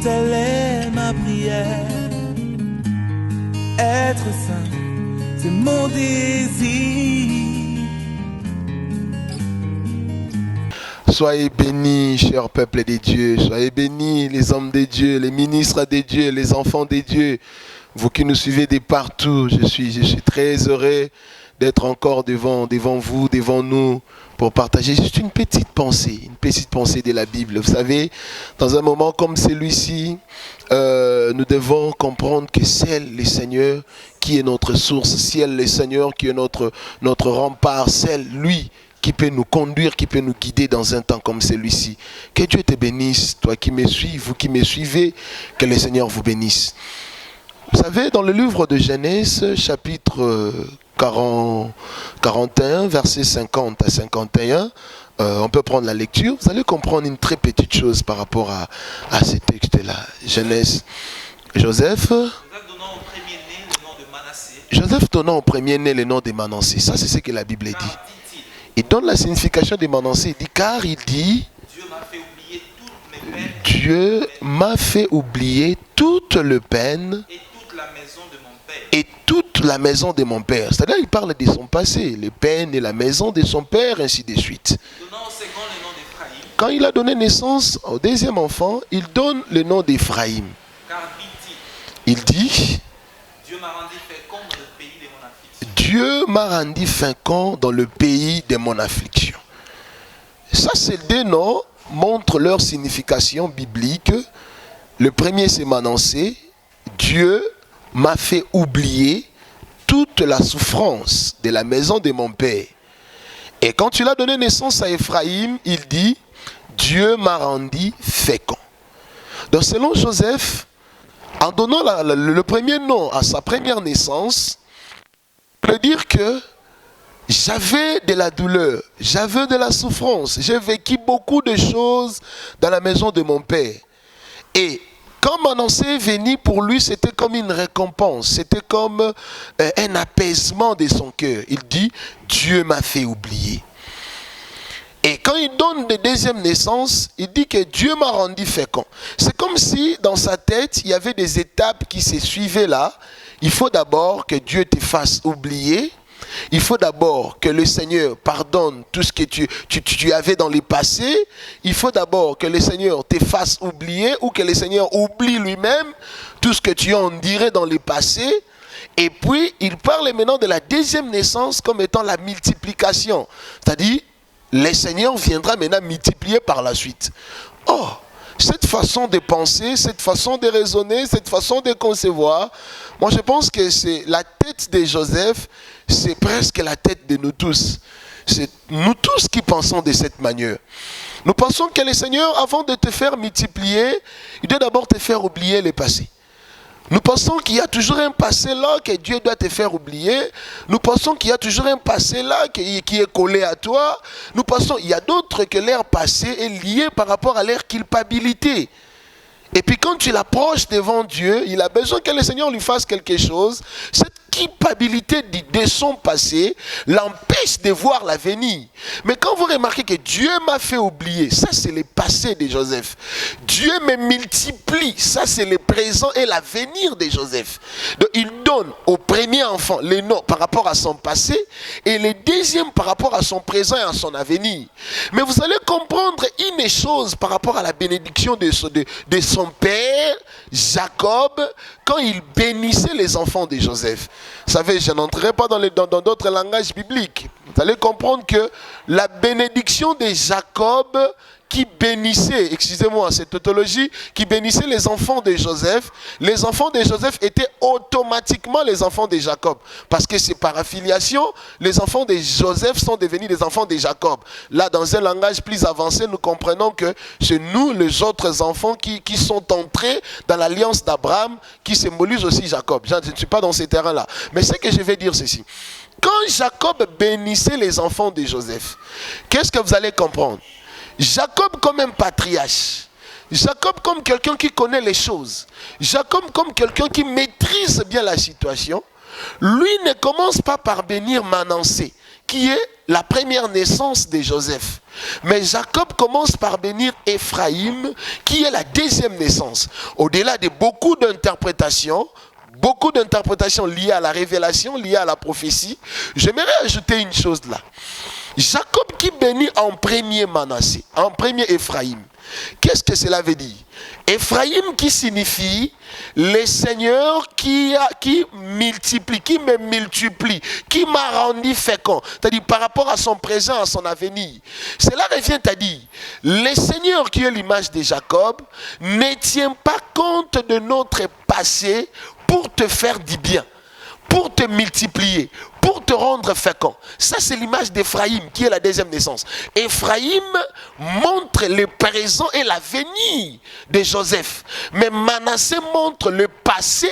telle est ma prière. Être saint, c'est mon désir. Soyez bénis, chers peuples des dieux. Soyez bénis, les hommes des dieux, les ministres des dieux, les enfants des dieux. Vous qui nous suivez de partout, je suis très heureux d'être encore devant vous, devant nous, pour partager juste une petite pensée de la Bible. Vous savez, dans un moment comme celui-ci, nous devons comprendre que c'est le Seigneur qui est notre source, c'est le Seigneur qui est notre rempart, c'est lui qui peut nous conduire, qui peut nous guider dans un temps comme celui-ci. Que Dieu te bénisse, toi qui me suis, vous qui me suivez, que le Seigneur vous bénisse. Vous savez, dans le livre de Genèse, chapitre 41, versets 50 à 51, on peut prendre la lecture. Vous allez comprendre une très petite chose par rapport à ce texte-là. Genèse, Joseph donnant au premier-né le nom de Manassé. Ça, c'est ce que la Bible dit. Il donne la signification de Manassé. Il dit, car il dit, Dieu m'a fait oublier toute le peine et toute la maison de mon père. C'est-à-dire, il parle de son passé, les peines et la maison de son père, ainsi de suite. Quand il a donné naissance au deuxième enfant, il donne le nom d'Éphraïm. Il dit, Dieu m'a rendu fécond dans le pays de mon affliction. Ça, ces deux noms montrent leur signification biblique. Le premier, c'est Manassé. Dieu m'a fait oublier toute la souffrance de la maison de mon père. Et quand il a donné naissance à Éphraïm, il dit, Dieu m'a rendu fécond. Donc selon Joseph, en donnant le premier nom à sa première naissance, il veut dire que j'avais de la douleur, j'avais de la souffrance, j'ai vécu beaucoup de choses dans la maison de mon père. Et quand Manassé est venu, pour lui, c'était comme une récompense, c'était comme un apaisement de son cœur. Il dit, Dieu m'a fait oublier. Et quand il donne de deuxième naissance, il dit que Dieu m'a rendu fécond. C'est comme si dans sa tête, il y avait des étapes qui se suivaient là. Il faut d'abord que Dieu te fasse oublier. Il faut d'abord que le Seigneur pardonne tout ce que tu avais dans le passé. Il faut d'abord que le Seigneur te fasse oublier ou que le Seigneur oublie lui-même tout ce que tu en dirais dans le passé. Et puis, il parle maintenant de la deuxième naissance comme étant la multiplication. C'est-à-dire, le Seigneur viendra maintenant multiplier par la suite. Oh, cette façon de penser, cette façon de raisonner, cette façon de concevoir, moi je pense que c'est la tête de Joseph, c'est presque la tête de nous tous. C'est nous tous qui pensons de cette manière. Nous pensons que le Seigneur, avant de te faire multiplier, il doit d'abord te faire oublier le passé. Nous pensons qu'il y a toujours un passé là que Dieu doit te faire oublier. Nous pensons qu'il y a toujours un passé là qui est collé à toi. Nous pensons qu'il y a d'autres que leur passé est lié par rapport à leur culpabilité. Et puis quand tu l'approches devant Dieu, il a besoin que le Seigneur lui fasse quelque chose. Cette culpabilité de son passé l'empêche de voir l'avenir. Mais quand vous remarquez que Dieu m'a fait oublier, ça c'est le passé de Joseph. Dieu me multiplie, ça c'est le présent et l'avenir de Joseph. Donc il donne au premier enfant les noms par rapport à son passé et le deuxième par rapport à son présent et à son avenir. Mais vous allez comprendre une chose par rapport à la bénédiction de son père, Jacob, quand il bénissait les enfants de Joseph. Vous savez, je n'entrerai pas dans d'autres langages bibliques. Vous allez comprendre que la bénédiction de Jacob qui bénissait, excusez-moi, cette tautologie, qui bénissait les enfants de Joseph étaient automatiquement les enfants de Jacob. Parce que c'est par affiliation, les enfants de Joseph sont devenus des enfants de Jacob. Là, dans un langage plus avancé, nous comprenons que c'est nous, les autres enfants, qui sont entrés dans l'alliance d'Abraham, qui symbolise aussi Jacob. Je ne suis pas dans ces terrains-là. Mais ce que je vais dire, c'est ceci. Quand Jacob bénissait les enfants de Joseph, qu'est-ce que vous allez comprendre? Jacob comme un patriarche, Jacob comme quelqu'un qui connaît les choses, Jacob comme quelqu'un qui maîtrise bien la situation, lui ne commence pas par bénir Manassé, qui est la première naissance de Joseph. Mais Jacob commence par bénir Ephraïm, qui est la deuxième naissance. Au-delà de beaucoup d'interprétations liées à la révélation, liées à la prophétie, j'aimerais ajouter une chose là. Jacob qui bénit en premier Manassé, en premier Ephraïm. Qu'est-ce que cela veut dire? Ephraïm qui signifie le Seigneur qui multiplie, qui me multiplie, qui m'a rendu fécond. C'est-à-dire par rapport à son présent, à son avenir. Cela revient à dire, le Seigneur qui est l'image de Jacob ne tient pas compte de notre passé pour te faire du bien, pour te multiplier, pour te rendre fécond. Ça, c'est l'image d'Ephraïm, qui est la deuxième naissance. Ephraïm montre le présent et l'avenir de Joseph. Mais Manassé montre le passé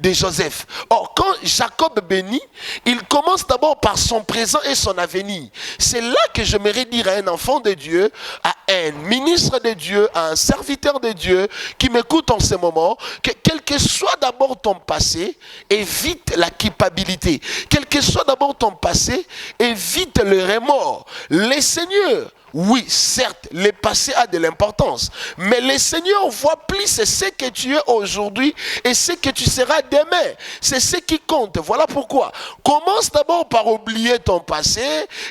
de Joseph. Or, quand Jacob bénit, il commence d'abord par son présent et son avenir. C'est là que j'aimerais dire à un enfant de Dieu, à un ministre de Dieu, à un serviteur de Dieu qui m'écoute en ce moment, que quel que soit d'abord ton passé, évite la culpabilité. Quel que soit d'abord ton passé, évite le remords. Le Seigneur, oui, certes, le passé a de l'importance, mais le Seigneur voit plus ce que tu es aujourd'hui et ce que tu seras demain. C'est ce qui compte. Voilà pourquoi. Commence d'abord par oublier ton passé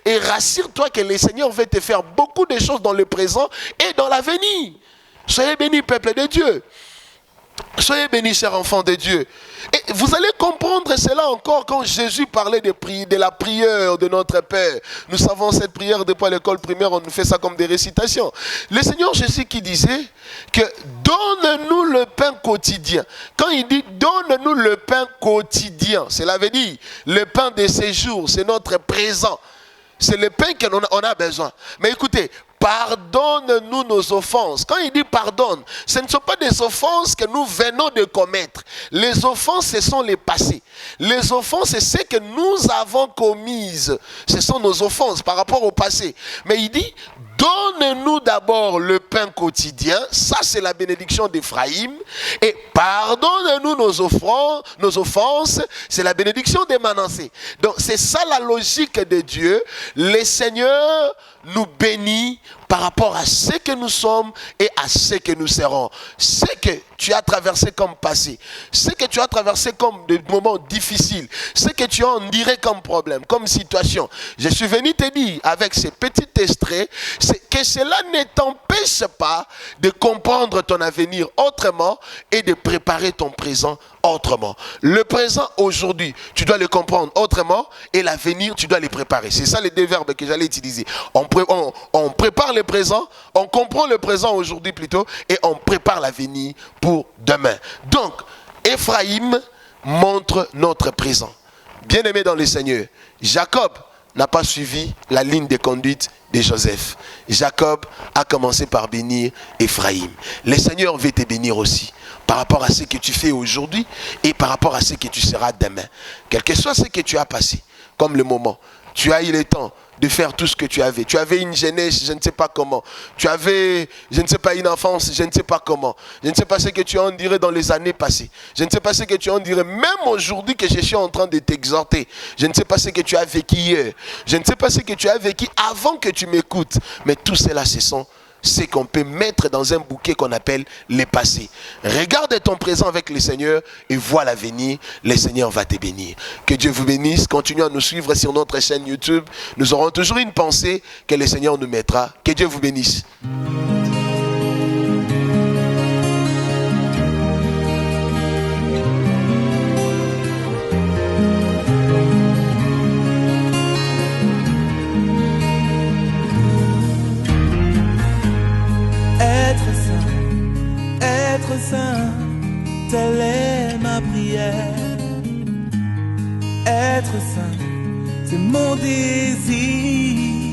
et rassure-toi que le Seigneur veut te faire beaucoup de choses dans le présent et dans l'avenir. Soyez bénis, peuple de Dieu. Soyez bénis, chers enfants de Dieu. Et vous allez comprendre cela encore quand Jésus parlait de la prière de notre Père. Nous savons cette prière depuis l'école primaire, on fait ça comme des récitations. Le Seigneur Jésus qui disait que donne-nous le pain quotidien. Quand il dit donne-nous le pain quotidien, cela veut dire le pain de ces jours, c'est notre présent. C'est le pain qu'on a besoin. Mais écoutez, pardonne-nous nos offenses. Quand il dit pardonne, ce ne sont pas des offenses que nous venons de commettre. Les offenses, ce sont les passés. Les offenses, c'est ce que nous avons commises. Ce sont nos offenses par rapport au passé. Mais il dit, donne-nous d'abord le pain quotidien. Ça, c'est la bénédiction d'Ephraïm. Et pardonne-nous nos offenses. C'est la bénédiction de Manassé. Donc, c'est ça la logique de Dieu. Le Seigneur nous bénit par rapport à ce que nous sommes et à ce que nous serons. Ce que tu as traversé comme passé, ce que tu as traversé comme des moments difficiles, ce que tu as enduré comme problème, comme situation. Je suis venu te dire avec ces petits extraits, c'est que cela ne t'empêche pas de comprendre ton avenir autrement et de préparer ton présent autrement. Le présent aujourd'hui, tu dois le comprendre autrement et l'avenir, tu dois le préparer. C'est ça les deux verbes que j'allais utiliser. On prépare le présent, on comprend le présent aujourd'hui plutôt et on prépare l'avenir pour demain. Donc, Ephraïm montre notre présent. Bien-aimé dans le Seigneur, Jacob n'a pas suivi la ligne de conduite de Joseph. Jacob a commencé par bénir Ephraïm. Le Seigneur veut te bénir aussi par rapport à ce que tu fais aujourd'hui et par rapport à ce que tu seras demain. Quel que soit ce que tu as passé, comme le moment, tu as eu le temps de faire tout ce que tu avais. Tu avais une jeunesse, je ne sais pas comment. Tu avais, je ne sais pas, une enfance, je ne sais pas comment. Je ne sais pas ce que tu as enduré dans les années passées. Je ne sais pas ce que tu as enduré, même aujourd'hui que je suis en train de t'exhorter. Je ne sais pas ce que tu as vécu hier. Je ne sais pas ce que tu as vécu avant que tu m'écoutes. Mais tout cela, ce sont ce qu'on peut mettre dans un bouquet qu'on appelle les passés. Regarde ton présent avec le Seigneur et vois l'avenir. Le Seigneur va te bénir. Que Dieu vous bénisse. Continuez à nous suivre sur notre chaîne YouTube. Nous aurons toujours une pensée que le Seigneur nous mettra. Que Dieu vous bénisse. Être saint, telle est ma prière. Être saint, c'est mon désir.